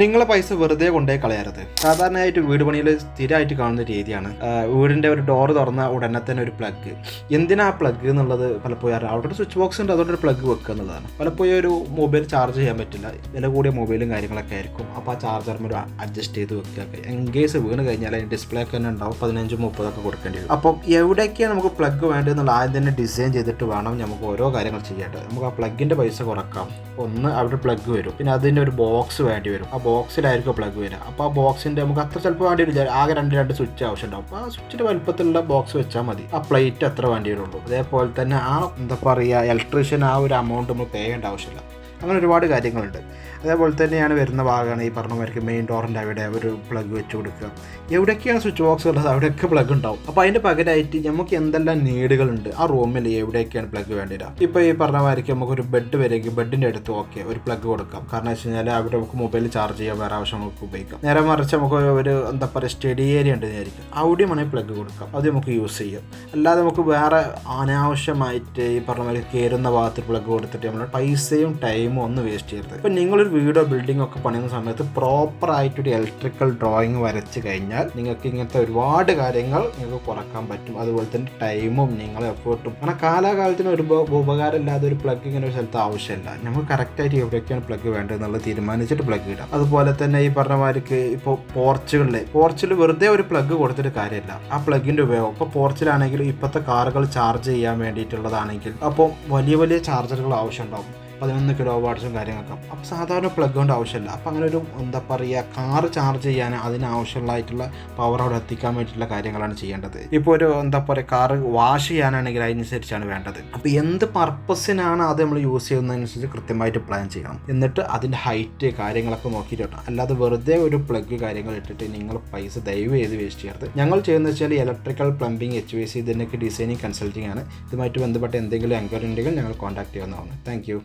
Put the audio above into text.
നിങ്ങളെ പൈസ വെറുതെ കൊണ്ടേ കളയരുത്. സാധാരണയായിട്ട് വീട് പണിയിൽ സ്ഥിരമായിട്ട് കാണുന്ന രീതിയാണ് വീടിൻ്റെ ഒരു ഡോറ് തുറന്ന ഉടനെ തന്നെ ഒരു പ്ലഗ്. എന്തിനാ ആ പ്ലഗ് എന്നുള്ളത് പലപ്പോഴും അറിയാം. അവിടെ ഒരു സ്വിച്ച് ബോക്സ് ഉണ്ട്, അതുകൊണ്ട് ഒരു പ്ലഗ് വെക്കുക എന്നുള്ളതാണ്. പലപ്പോഴും ഒരു മൊബൈൽ ചാർജ് ചെയ്യാൻ പറ്റില്ല, വില കൂടിയ മൊബൈലും കാര്യങ്ങളൊക്കെ ആയിരിക്കും. അപ്പോൾ ആ ചാർജർ ഒരു അഡ്ജസ്റ്റ് ചെയ്ത് വെക്കുക. ഇൻ കേസ് വീണ് കഴിഞ്ഞാൽ അതിന് ഡിസ്പ്ലേ ഒക്കെ തന്നെ ഉണ്ടാവും, 15-30 കൊടുക്കേണ്ടി വരും. അപ്പം എവിടേക്കാണ് നമുക്ക് പ്ലഗ് വേണ്ടതെന്നുള്ള ആദ്യം തന്നെ ഡിസൈൻ ചെയ്തിട്ട് വേണം നമുക്ക് ഓരോ കാര്യങ്ങൾ ചെയ്യേണ്ടത്. നമുക്ക് ആ പ്ലഗിൻ്റെ പൈസ കുറക്കാം. ഒന്ന് അവിടെ പ്ലഗ് വരും, പിന്നെ അതിൻ്റെ ഒരു ബോക്സ് വേണ്ടി വരും. ആ ബോക്സിലായിരിക്കും പ്ലഗ് വരിക. അപ്പോൾ ആ ബോക്സിൻ്റെ നമുക്ക് അത്ര ചിലപ്പോൾ വേണ്ടി വരും, ആകെ രണ്ട് സ്വിച്ച് ആവശ്യമുണ്ടാവും. അപ്പോൾ ആ സ്വിച്ചിൻ്റെ വലുപ്പത്തിലുള്ള ബോക്സ് വെച്ചാൽ മതി. ആ പ്ലേറ്റ് അത്ര വേണ്ടി വരുള്ളൂ. അതേപോലെ തന്നെ ആ എന്താ പറയുക, ഇലക്ട്രീഷ്യൻ ആ ഒരു എമൗണ്ട് നമ്മൾ പേ ചെയ്യേണ്ട ആവശ്യമില്ല. അങ്ങനെ ഒരുപാട് കാര്യങ്ങളുണ്ട്. അതേപോലെ തന്നെയാണ് വരുന്ന ഭാഗമാണ് ഈ പറഞ്ഞവർക്ക് മെയിൻ ഡോറിൻ്റെ അവിടെ ഒരു പ്ലഗ് വെച്ച് കൊടുക്കുക. എവിടെയൊക്കെയാണ് സ്വിച്ച് ബോക്സ് ഉള്ളത് അവിടെയൊക്കെ പ്ലഗ് ഉണ്ടാവും. അപ്പോൾ അതിൻ്റെ പകരമായിട്ട് നമുക്ക് എന്തെല്ലാം നീഡുകളുണ്ട് ആ റൂമിൽ എവിടെയൊക്കെയാണ് പ്ലഗ് വേണ്ടിയത്. ഇപ്പോൾ ഈ പറഞ്ഞമാർക്ക് നമുക്കൊരു ബെഡ് വരെയെങ്കിൽ ബെഡിൻ്റെ അടുത്ത് ഓക്കെ ഒരു പ്ലഗ് കൊടുക്കാം. കാരണം വെച്ച് കഴിഞ്ഞാൽ അവിടെ നമുക്ക് മൊബൈൽ ചാർജ് ചെയ്യാൻ വേറെ ആവശ്യം നമുക്ക് ഉപയോഗിക്കാം. നേരെ മറിച്ച് നമുക്ക് ഒരു എന്താ പറയുക സ്റ്റഡി ഏരിയ ഉണ്ട് വിചാരിക്കും, അവിടെയും വേണമെങ്കിൽ പ്ലഗ് കൊടുക്കാം, അത് നമുക്ക് യൂസ് ചെയ്യാം. അല്ലാതെ നമുക്ക് വേറെ അനാവശ്യമായിട്ട് ഈ പറഞ്ഞമാർക്ക് കയറുന്ന ഭാഗത്ത് പ്ലഗ് കൊടുത്തിട്ട് നമ്മൾ പൈസയും ടൈമും ഒന്നും വേസ്റ്റ് ചെയ്യരുത്. ഇപ്പം നിങ്ങളൊരു വീടോ ബിൽഡിംഗ് ഒക്കെ പണിയുന്ന സമയത്ത് പ്രോപ്പറായിട്ടൊരു ഇലക്ട്രിക്കൽ ഡ്രോയിങ് വരച്ച് കഴിഞ്ഞാൽ നിങ്ങൾക്ക് ഇങ്ങനത്തെ ഒരുപാട് കാര്യങ്ങൾ നിങ്ങൾക്ക് കുറക്കാൻ പറ്റും. അതുപോലെ തന്നെ ടൈമും നിങ്ങളെ എഫേർട്ടും. കാരണം കാലാകാലത്തിന് ഒരു ഉപകാരം ഇല്ലാതെ ഒരു പ്ലഗ് ഇങ്ങനെ ഒരു സ്ഥലത്ത് ആവശ്യമില്ല. നമുക്ക് കറക്റ്റായിട്ട് എവിടെയൊക്കെയാണ് പ്ലഗ് വേണ്ടത് എന്നുള്ളത് തീരുമാനിച്ചിട്ട് പ്ലഗ് ഇടാം. അതുപോലെ തന്നെ ഈ പറഞ്ഞമാർക്ക് ഇപ്പോൾ പോർച്ചിൽ വെറുതെ ഒരു പ്ലഗ് കൊടുത്തിട്ട് കാര്യമില്ല. ആ പ്ലഗിൻ്റെ ഉപയോഗം ഇപ്പോൾ പോർച്ചിലാണെങ്കിൽ ഇപ്പോഴത്തെ കാറുകൾ ചാർജ് ചെയ്യാൻ വേണ്ടിയിട്ടുള്ളതാണെങ്കിൽ അപ്പോൾ വലിയ ചാർജറുകൾ ആവശ്യമുണ്ടാകും, 11 kW കാര്യങ്ങളൊക്കെ. അപ്പോൾ സാധാരണ പ്ലഗ് കൊണ്ട് ആവശ്യമില്ല. അപ്പോൾ അങ്ങനെ ഒരു എന്താ പറയുക, കാറ് ചാർജ് ചെയ്യാൻ അതിനാവശ്യമുള്ളതായിട്ടുള്ള പവർ അവിടെ എത്തിക്കാൻ വേണ്ടിയിട്ടുള്ള കാര്യങ്ങളാണ് ചെയ്യേണ്ടത്. ഇപ്പോൾ ഒരു എന്താ പറയുക, കാറ് വാഷ് ചെയ്യാനാണെങ്കിൽ അതിനനുസരിച്ചാണ് വേണ്ടത്. അപ്പോൾ എന്ത് പർപ്പസിനാണ് അത് നമ്മൾ യൂസ് ചെയ്യുന്നതനുസരിച്ച് കൃത്യമായിട്ട് പ്ലാൻ ചെയ്യണം. എന്നിട്ട് അതിൻ്റെ ഹൈറ്റ് കാര്യങ്ങളൊക്കെ നോക്കിയിട്ട് വേണം. അല്ലാതെ വെറുതെ ഒരു പ്ലഗ് കാര്യങ്ങൾ ഇട്ടിട്ട് നിങ്ങൾ പൈസ ദയവ് ചെയ്ത് വേസ്റ്റ് ചെയ്യരുത്. ഞങ്ങൾ ചെയ്യുന്നത് വെച്ചാൽ ഇലക്ട്രിക്കൽ പ്ലംബിംഗ് HVAC ഇതിനൊക്കെ ഡിസൈനിങ് കൺസൾട്ടിംഗ് ആണ്. ഇതുമായിട്ട് ബന്ധപ്പെട്ട എന്തെങ്കിലും എൻക്വയറി ഉണ്ടെങ്കിൽ ഞങ്ങൾ കോൺടാക്ട് ചെയ്യാവുന്നതാണ്. Thank you.